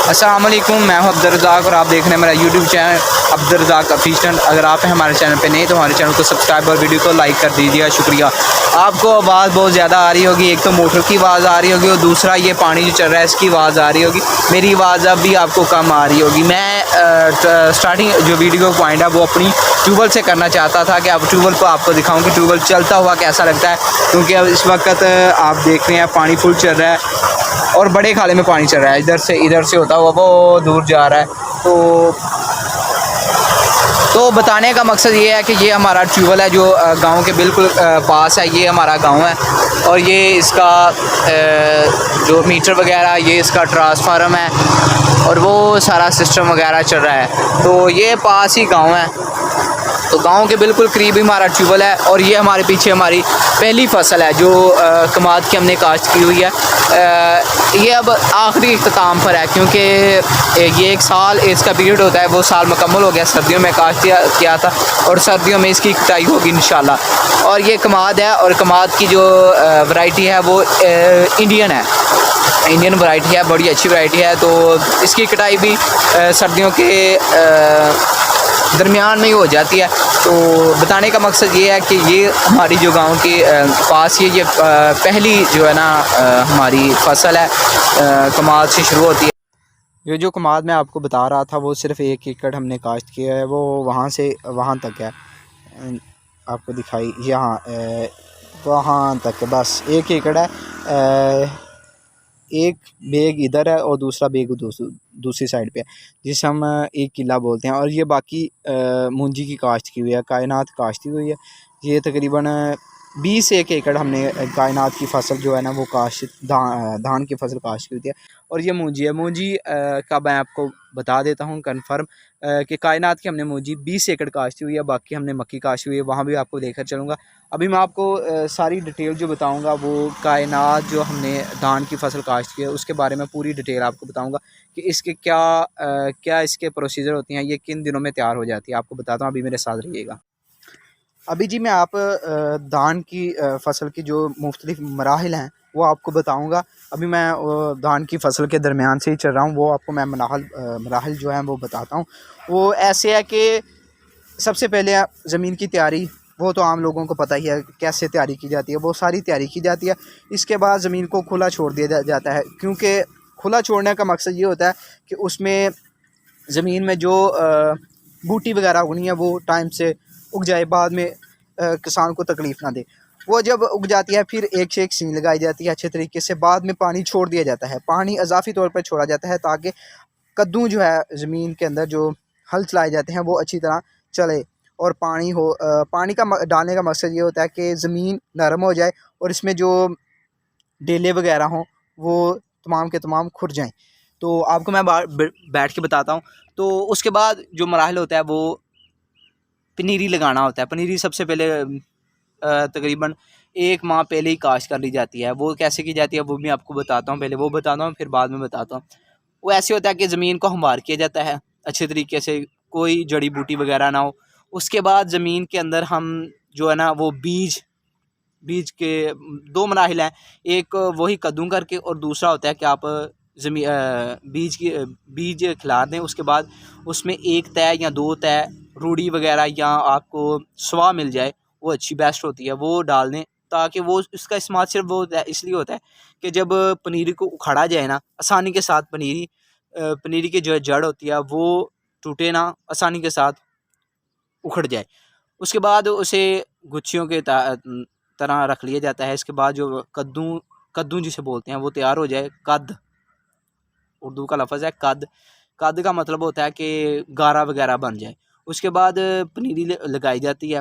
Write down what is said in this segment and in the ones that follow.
अस्सलाम वालेकुम, मैं हूं अब्दुर्रज़ाक और आप देख रहे हैं मेरा यूट्यूब चैनल अब्दुर्रज़ाक ऑफिशियल। अगर आप हैं हमारे चैनल पे नहीं तो हमारे चैनल को सब्सक्राइब और वीडियो को लाइक कर दीजिएगा, शुक्रिया। आपको आवाज़ बहुत ज़्यादा आ रही होगी, एक तो मोटर की आवाज़ आ रही होगी और दूसरा ये पानी जो चल रहा है इसकी आवाज़ आ रही होगी। मेरी आवाज़ अब भी आपको कम आ रही होगी। मैं स्टार्टिंग जो वीडियो पॉइंट है वो अपनी ट्यूबवेल से करना चाहता था कि अब ट्यूबवेल को आपको दिखाऊँ कि ट्यूबवेल चलता हुआ कैसा लगता है, क्योंकि अब इस वक्त आप देख रहे हैं पानी फुल चल रहा है और बड़े खाले में पानी चल रहा है। इधर से होता हुआ वो दूर जा रहा है। तो बताने का मकसद ये है कि ये हमारा ट्यूबवेल है जो गांव के बिल्कुल पास है। ये हमारा गांव है और ये इसका जो मीटर वगैरह, ये इसका ट्रांसफार्म है और वो सारा सिस्टम वगैरह चल रहा है। तो ये पास ही गांव है, तो गांव के बिल्कुल करीब ही हमारा ट्यूबवेल है। और ये हमारे पीछे हमारी पहली फसल है जो कमाद की हमने काश्त की हुई है। ये अब आखिरी इख्तिताम पर है, क्योंकि ये एक साल इसका पीरियड होता है, वो साल मुकम्मल हो गया। सर्दियों में काश्त किया था और सर्दियों में इसकी कटाई होगी इंशाल्लाह। और ये कमाद है और कमाद की जो वैरायटी है वो इंडियन वैरायटी है, बड़ी अच्छी वैरायटी है। तो इसकी कटाई भी सर्दियों के दरमियान में ही हो जाती है। तो बताने का मकसद ये है कि ये हमारी जो गांव के पास ये पहली जो है ना हमारी फसल है, कमाद से शुरू होती है। ये जो कमाद मैं आपको बता रहा था वो सिर्फ़ 1 एकड़ हमने काश्त किया है, वो वहाँ से वहाँ तक है। आपको दिखाई यहाँ वहाँ तक है, बस 1 एकड़ है। एक बेग इधर है और दूसरा बेग दूसरी साइड पे है, जिसे हम 1 किला बोलते हैं। और ये बाकी मूंजी की काश्त की हुई है, कायनात काश्त की हुई है। ये तकरीबन 20 एकड़ हमने कायनात की फसल जो है ना वो धान की फसल काश्त की होती है। और ये मूंजी है। मूंजी का मैं आपको बता देता हूँ कन्फर्म कि कायनात की हमने मूंजी 20 एकड़ काश्त हुई है, बाकी हमने मक्की काश्त हुई है, वहाँ भी आपको लेकर चलूँगा। अभी मैं आपको सारी डिटेल जो बताऊँगा वो कायनात जो हमने धान की फसल काश्त की है उसके बारे में पूरी डिटेल आपको बताऊँगा कि इसके क्या इसके प्रोसीजर होती हैं, ये किन दिनों में तैयार हो जाती है, आपको बताता हूँ। अभी मेरे साथ रहिएगा। अभी जी मैं आप धान की फसल की जो मुख्तलिफ मराहिल हैं वो आपको बताऊंगा। अभी मैं धान की फसल के दरमियान से ही चल रहा हूँ, वो आपको मैं मराहिल जो हैं वो बताता हूँ। वो ऐसे है कि सबसे पहले ज़मीन की तैयारी, वो तो आम लोगों को पता ही है कैसे तैयारी की जाती है, वो सारी तैयारी की जाती है। इसके बाद ज़मीन को खुला छोड़ दिया जाता है, क्योंकि खुला छोड़ने का मकसद ये होता है कि उसमें ज़मीन में जो बूटी वगैरह उगनी है वो टाइम से उग जाए, बाद में किसान को तकलीफ़ ना दे। वो जब उग जाती है फिर एक से एक सीन लगाई जाती है अच्छे तरीके से, बाद में पानी छोड़ दिया जाता है। पानी इजाफी तौर पर छोड़ा जाता है ताकि कद्दू जो है ज़मीन के अंदर जो हल चलाए जाते हैं वो अच्छी तरह चले और पानी का डालने का मकसद ये होता है कि ज़मीन नरम हो जाए और इसमें जो डेले वगैरह हों वो तमाम के तमाम खुर जाएं। तो आपको मैं बैठ के बताता हूँ। तो उसके बाद जो मराहल होता है वो पनीरी लगाना होता है। पनीरी सबसे पहले तकरीबन 1 माह पहले ही काश्त कर ली जाती है। वो कैसे की जाती है वो भी आपको बताता हूँ, पहले वो बताता हूँ फिर बाद में बताता हूँ। वो ऐसे होता है कि ज़मीन को हमवार किया जाता है अच्छे तरीके से, कोई जड़ी बूटी वगैरह ना हो। उसके बाद ज़मीन के अंदर हम जो है ना वो बीज के 2 मराहिल हैं, एक वही कद्दू करके और दूसरा होता है कि आप बीज खिला दें। उसके बाद उसमें 1 तय या 2 तय रूढ़ी वगैरह या आपको स्वाह मिल जाए, वो अच्छी बेस्ट होती है, वो डाल दें ताकि वो इसका इस्तेमाल सिर्फ वो इसलिए होता है कि जब पनीरी को उखाड़ा जाए ना आसानी के साथ, पनीरी की जो जड़ होती है वो टूटे ना, आसानी के साथ उखड़ जाए। उसके बाद उसे गुच्छियों के तरह रख लिया जाता है। इसके बाद जो कद्दू जिसे बोलते हैं वो तैयार हो जाए। कद उर्दू का लफ्ज़ है कद। कद का मतलब होता है कि गारा वगैरह बन जाए। उसके बाद पनीरी लगाई जाती है।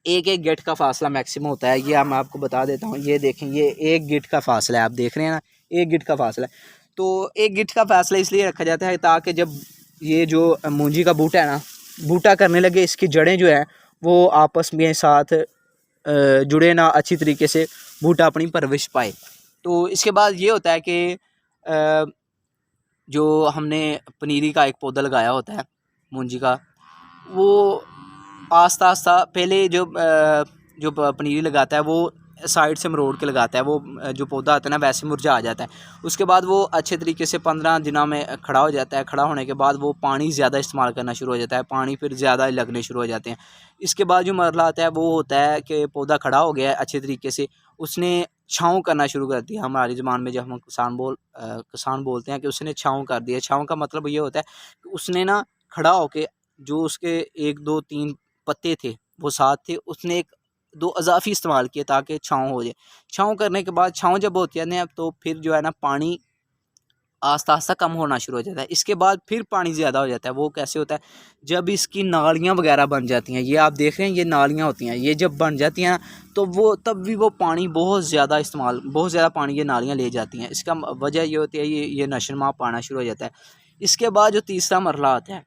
1 गिट का फासला मैक्सिमम होता है, ये मैं आपको बता देता हूँ। ये देखें, ये 1 गिट का फासला है, आप देख रहे हैं ना, 1 गिट का फासला है। तो 1 गिट का फासला इसलिए रखा जाता है ताकि जब ये जो मूंजी का बूटा है ना बूटा करने लगे, इसकी जड़ें जो है वो आपस में साथ जुड़े ना, अच्छी तरीके से बूटा अपनी परवरिश पाए। तो इसके बाद ये होता है कि जो हमने पनीरी का एक पौधा लगाया होता है मूंजी का, वो आस्ता आस्ता पहले जो पनीरी लगाता है वो साइड से मरोड़ के लगाता है, वो जो पौधा आता है ना वैसे मुरझा आ जाता है। उसके बाद वो अच्छे तरीके से 15 दिनों में खड़ा हो जाता है। खड़ा होने के बाद वो पानी ज़्यादा इस्तेमाल करना शुरू हो जाता है, पानी फिर ज़्यादा लगने शुरू हो जाते हैं। इसके बाद जो मरला आता है वो होता है कि पौधा खड़ा हो गया है अच्छे तरीके से, उसने छाँव करना शुरू कर दिया। हमारी ज़ुबान में जब हम किसान बोलते हैं कि उसने छाँव कर दिया। छाँव का मतलब ये होता है कि उसने ना खड़ा होके जो उसके 1, 2, 3 पत्ते थे वो साथ थे, उसने 1-2 इज़ाफ़ी इस्तेमाल किए ताकि छाँव हो जाए। छाँव करने के बाद छाँव जब होती है ना तो फिर जो है ना पानी आस्ता-आस्ता कम होना शुरू हो जाता है। इसके बाद फिर पानी ज़्यादा हो जाता है। वो कैसे होता है, जब इसकी नालियाँ वग़ैरह बन जाती हैं, ये आप देख रहे हैं ये नालियाँ होती हैं, ये जब बन जाती हैं तो वो तब भी वो पानी बहुत ज़्यादा पानी ये नालियाँ ले जाती हैं। इसका वजह ये होती है ये नशोनुमा पाना शुरू हो जाता है। इसके बाद जो तीसरा मरहला आता है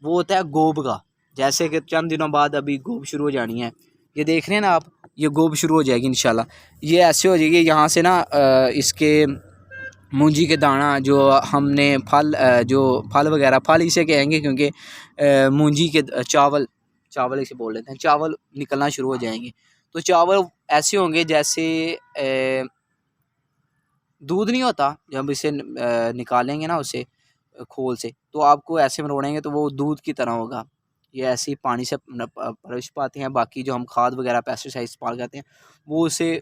वो होता है गोब का। जैसे कि चंद दिनों बाद अभी गोब शुरू हो जानी है, ये देख रहे हैं ना आप, ये गोब शुरू हो जाएगी इंशाल्लाह। ये ऐसे हो जाएगी यहाँ से ना इसके मूंजी के दाना जो हमने जो फल वगैरह, फल इसे कहेंगे क्योंकि मूंजी के चावल इसे बोल लेते हैं, चावल निकलना शुरू हो जाएंगे। तो चावल ऐसे होंगे जैसे दूध नहीं होता, जब इसे निकालेंगे ना उसे खोल से, तो आपको ऐसे मरोड़ेंगे तो वो दूध की तरह होगा। ये ऐसे ही पानी से परवरिश पाते हैं। बाकी जो हम खाद वगैरह पेस्टिसाइड इस्तेमाल करते हैं वो उसे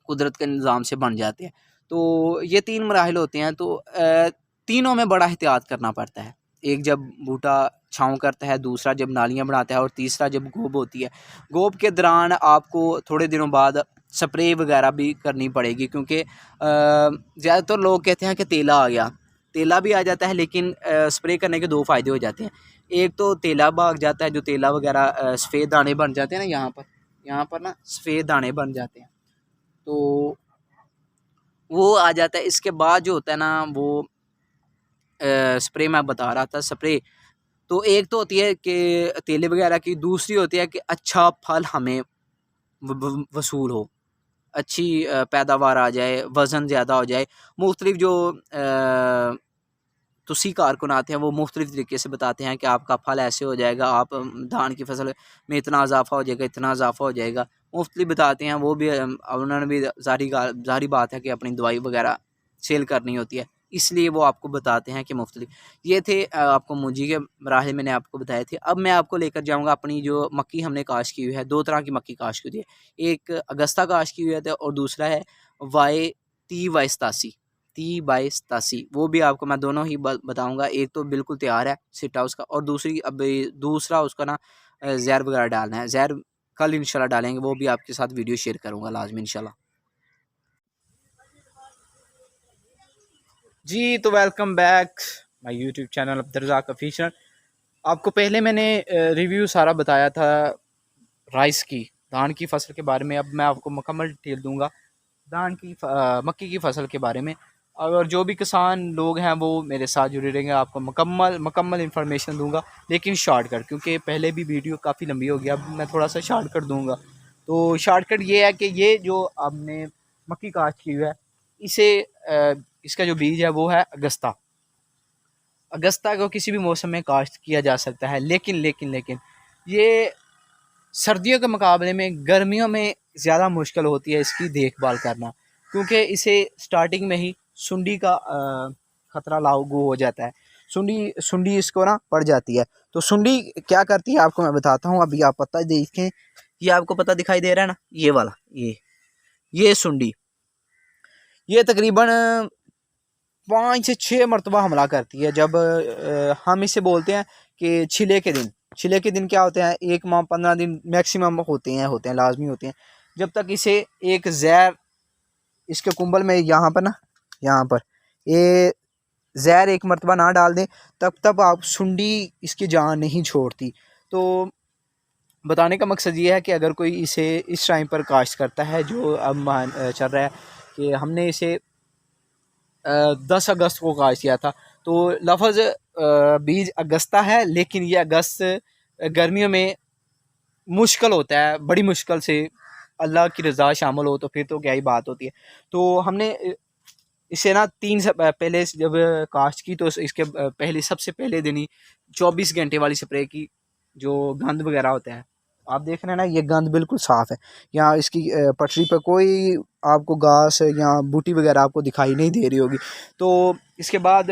कुदरत के निज़ाम से बन जाते हैं। तो ये 3 मराहिल होते हैं। तो तीनों में बड़ा एहतियात करना पड़ता है। एक जब बूटा छाँव करता है, दूसरा जब नालियाँ बनाता है और तीसरा जब गोब होती है। गोब के दौरान आपको थोड़े दिनों बाद स्प्रे वगैरह भी करनी पड़ेगी क्योंकि ज़्यादातर लोग कहते हैं कि तेला आ गया। तेला भी आ जाता है लेकिन स्प्रे करने के 2 फ़ायदे हो जाते हैं। एक तो तेला भाग जाता है, जो तेला वगैरह सफ़ेद दाने बन जाते हैं ना यहाँ पर ना सफ़ेद दाने बन जाते हैं, तो वो आ जाता है। इसके बाद जो होता है ना वो स्प्रे मैं बता रहा था, स्प्रे तो एक तो होती है कि तेले वगैरह की, दूसरी होती है कि अच्छा फल हमें वसूल हो, अच्छी पैदावार आ जाए, वज़न ज़्यादा हो जाए। मुख्तलिफ जो तुसी कारकुन आते हैं वो मुख्तलिफ तरीके से बताते हैं कि आपका फल ऐसे हो जाएगा, आप धान की फसल में इतना इजाफा हो जाएगा, इतना इजाफा हो जाएगा, मुख्तलिफ बताते हैं। वो भी उन्होंने भी ज़ाहिर बात है कि अपनी दवाई वगैरह सेल करनी होती है, इसलिए वो आपको बताते हैं कि मुख्तलिफ। ये थे आपको मूंजी के मराहिल मैंने आपको बताए थे। अब मैं आपको लेकर जाऊँगा अपनी जो मक्की हमने काश्त की हुई है। 2 तरह की मक्की काश्त की हुई है, एक अगस्ता काश्त की हुई है और दूसरा है Y30Y87, 30/87। वो भी आपको मैं दोनों ही बताऊंगा। एक तो बिल्कुल तैयार है सिट्टा उसका, और दूसरा उसका ना ज़हर वगैरह डालना है। ज़हर कल इंशाल्लाह डालेंगे, वो भी आपके साथ वीडियो शेयर करूंगा लाजमी इंशाल्लाह। जी तो welcome back my YouTube channel Abdurrazzaq official. आपको पहले मैंने रिव्यू सारा बताया था राइस की, धान की फसल के बारे में। अब मैं आपको मुकम्मल डिटेल दूंगा मक्की की फसल के बारे में। और जो भी किसान लोग हैं वो मेरे साथ जुड़े रहेंगे, आपको मुकम्मल इन्फॉर्मेशन दूंगा, लेकिन शॉर्टकट, क्योंकि पहले भी वीडियो काफ़ी लंबी हो गया। अब मैं थोड़ा सा शॉर्टकट दूंगा। तो शॉर्टकट ये है कि ये जो आपने मक्की काश्त की हुई है, इसे इसका जो बीज है वो है अगस्ता। अगस्ता को किसी भी मौसम में काश्त किया जा सकता है, लेकिन ये सर्दियों के मुकाबले में गर्मियों में ज़्यादा मुश्किल होती है इसकी देखभाल करना, क्योंकि इसे स्टार्टिंग में ही सुंडी का ख़तरा लागू हो जाता है। सुंडी इसको ना पड़ जाती है। तो सुंडी क्या करती है आपको मैं बताता हूँ। अभी आप पता देखें, ये आपको पता दिखाई दे रहा है ना, ये वाला, ये सुंडी, ये तकरीबन 5 से 6 मरतबा हमला करती है। जब हम इसे बोलते हैं कि छिले के दिन क्या होते हैं, 1 माह 15 दिन मैक्सिमम होते हैं लाजमी होते हैं। जब तक इसे एक जहर इसके कुंबल में यहाँ पर ये जहर एक मरतबा ना डाल दें, तब आप सुंडी इसकी जान नहीं छोड़ती। तो बताने का मकसद ये है कि अगर कोई इसे इस टाइम पर काश्त करता है, जो अब चल रहा है कि हमने इसे 10 अगस्त को काश्त किया था, तो लफ्ज़ बीज अगस्ता है, लेकिन ये अगस्त गर्मियों में मुश्किल होता है, बड़ी मुश्किल से। अल्लाह की रज़ा शामिल हो तो फिर तो क्या ही बात होती है। तो हमने इसे ना 3 से पहले जब काश्त की, तो इसके सबसे पहले दिन ही 24 घंटे वाली स्प्रे की, जो गंद वगैरह होता है आप देख रहे हैं ना, ये गंद बिल्कुल साफ़ है। यहाँ इसकी पटरी पर कोई आपको घास या बूटी वगैरह आपको दिखाई नहीं दे रही होगी। तो इसके बाद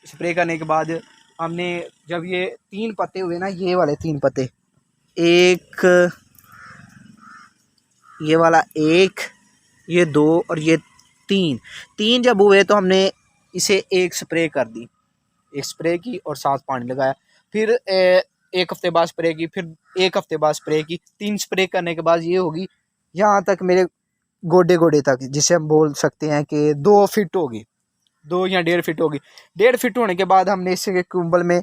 स्प्रे करने के बाद हमने जब ये 3 पत्ते हुए ना, ये वाले 3 पत्ते, एक ये वाला, एक ये 2 और ये 3 जब हुए तो हमने इसे एक स्प्रे कर दी, एक स्प्रे की और साथ पानी लगाया। फिर एक हफ्ते बाद स्प्रे की, फिर एक हफ्ते बाद स्प्रे की। 3 स्प्रे करने के बाद ये होगी यहाँ तक, मेरे गोडे गोडे तक, जिसे हम बोल सकते हैं कि 2 फिट होगी, 2 या 1.5 फिट होगी। 1.5 फिट होने के बाद हमने इसके कुंबल में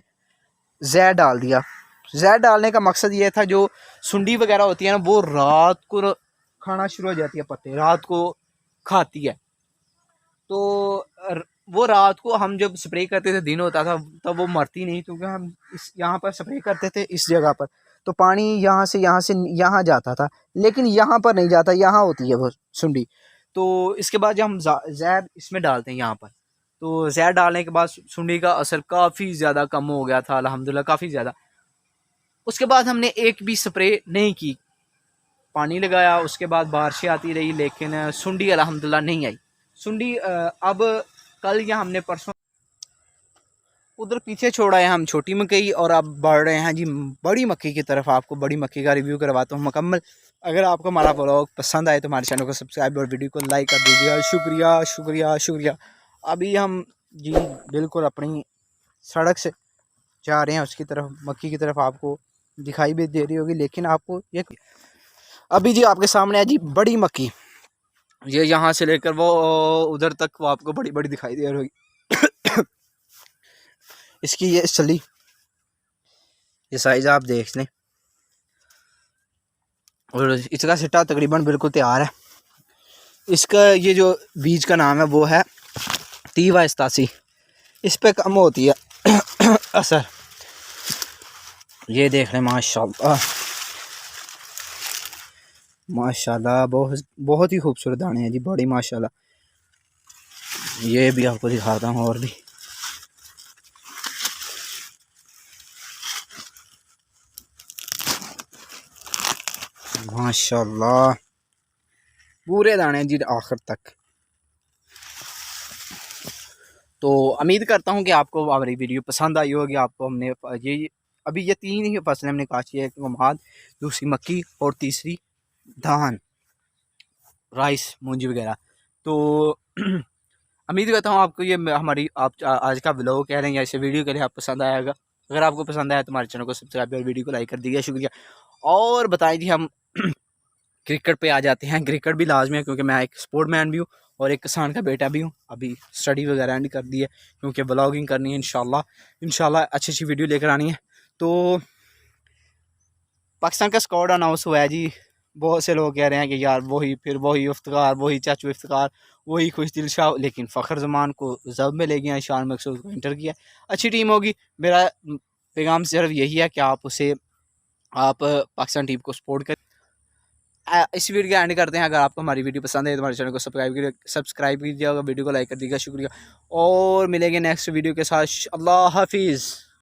जहर डाल दिया। जहर डालने का मकसद ये था, जो सुंडी वगैरह होती है ना, वो रात को खाना शुरू हो जाती है, पत्ते रात को खाती है। तो वो रात को हम जब स्प्रे करते थे, दिन होता था, तब वो मरती नहीं, क्योंकि हम इस यहाँ पर स्प्रे करते थे इस जगह पर, तो पानी यहाँ से यहाँ जाता था, लेकिन यहाँ पर नहीं जाता, यहाँ होती है वो सुंडी। तो इसके बाद जब हम जहर इसमें डालते हैं यहाँ पर, तो जहर डालने के बाद सुंडी का असर काफ़ी ज़्यादा कम हो गया था, अल्हम्दुलिल्लाह काफ़ी ज़्यादा। उसके बाद हमने एक भी स्प्रे नहीं की, पानी लगाया, उसके बाद बारिशें आती रही, लेकिन सुंडी अल्हम्दुलिल्लाह नहीं आई। सुंडी अब कल या हमने परसों उधर पीछे छोड़ा है हम छोटी मकई, और अब बढ़ रहे हैं जी बड़ी मक्की की तरफ। आपको बड़ी मक्की का रिव्यू करवाता हूँ मुकम्मल। अगर आपको हमारा व्लॉग पसंद आए तो हमारे चैनल को सब्सक्राइब और वीडियो को लाइक कर दीजिएगा। शुक्रिया शुक्रिया शुक्रिया। अभी हम जी बिल्कुल अपनी सड़क से जा रहे हैं उसकी तरफ, मक्की की तरफ। आपको दिखाई भी दे रही होगी, लेकिन आपको ये अभी जी आपके सामने है जी बड़ी मक्की। ये यहाँ से लेकर वो उधर तक वो आपको बड़ी बड़ी दिखाई दे रही होगी। इसकी ये सली, ये साइज आप देख लें, और इसका सिट्टा तकरीबन बिल्कुल तैयार है। इसका ये जो बीज का नाम है वो है 30/87। इस पे कम होती है असर। ये देख लें, माशाल्लाह माशाल्लाह, बहुत बहुत ही खूबसूरत दाने हैं जी, बड़ी माशाल्लाह। ये भी आपको दिखाता हूँ, और भी माशाल्लाह पूरे दाने जी आखिर तक। तो उम्मीद करता हूँ कि आपको हमारी वीडियो पसंद आई होगी। आपको हमने ये अभी ये 3 ही फसलें हमने काटी है, एक कमाद, दूसरी मक्की और तीसरी धान, राइस, मूंजी वगैरह। तो उम्मीद करता हूँ आपको ये हमारी आप आज का व्लॉग कह रहे हैं या इसे वीडियो के लिए आप पसंद आएगा। अगर आपको पसंद आया तो हमारे चैनल को सब्सक्राइब और वीडियो को लाइक कर दीजिए, शुक्रिया। और बताएं जी, हम क्रिकेट पे आ जाते हैं। क्रिकेट भी लाजमी है, क्योंकि मैं एक स्पोर्ट मैन भी हूँ और एक किसान का बेटा भी हूँ। अभी स्टडी वगैरह एंड कर दी है, क्योंकि ब्लॉगिंग करनी है। इंशाल्लाह अच्छी अच्छी वीडियो लेकर आनी है। तो पाकिस्तान का स्क्वाड अनाउंस हुआ है जी। बहुत से लोग कह रहे हैं कि यार वही इफ्तिकार, वही चाचू इफ्तिकार, वही खुशदिल शाह, लेकिन फ़खर जमान को जब में ले गया, शान मकसूद को इंटर किया। अच्छी टीम होगी। मेरा पैगाम सिर्फ यही है कि आप पाकिस्तान टीम को सपोर्ट करें। इस वीडियो का एंड करते हैं। अगर आपको हमारी वीडियो पसंद है तो हमारे चैनल को सब्सक्राइब कीजिएगा, वीडियो को लाइक कर दीजिएगा, शुक्रिया। और मिलेंगे नेक्स्ट वीडियो के साथ। अल्लाह हाफिज़।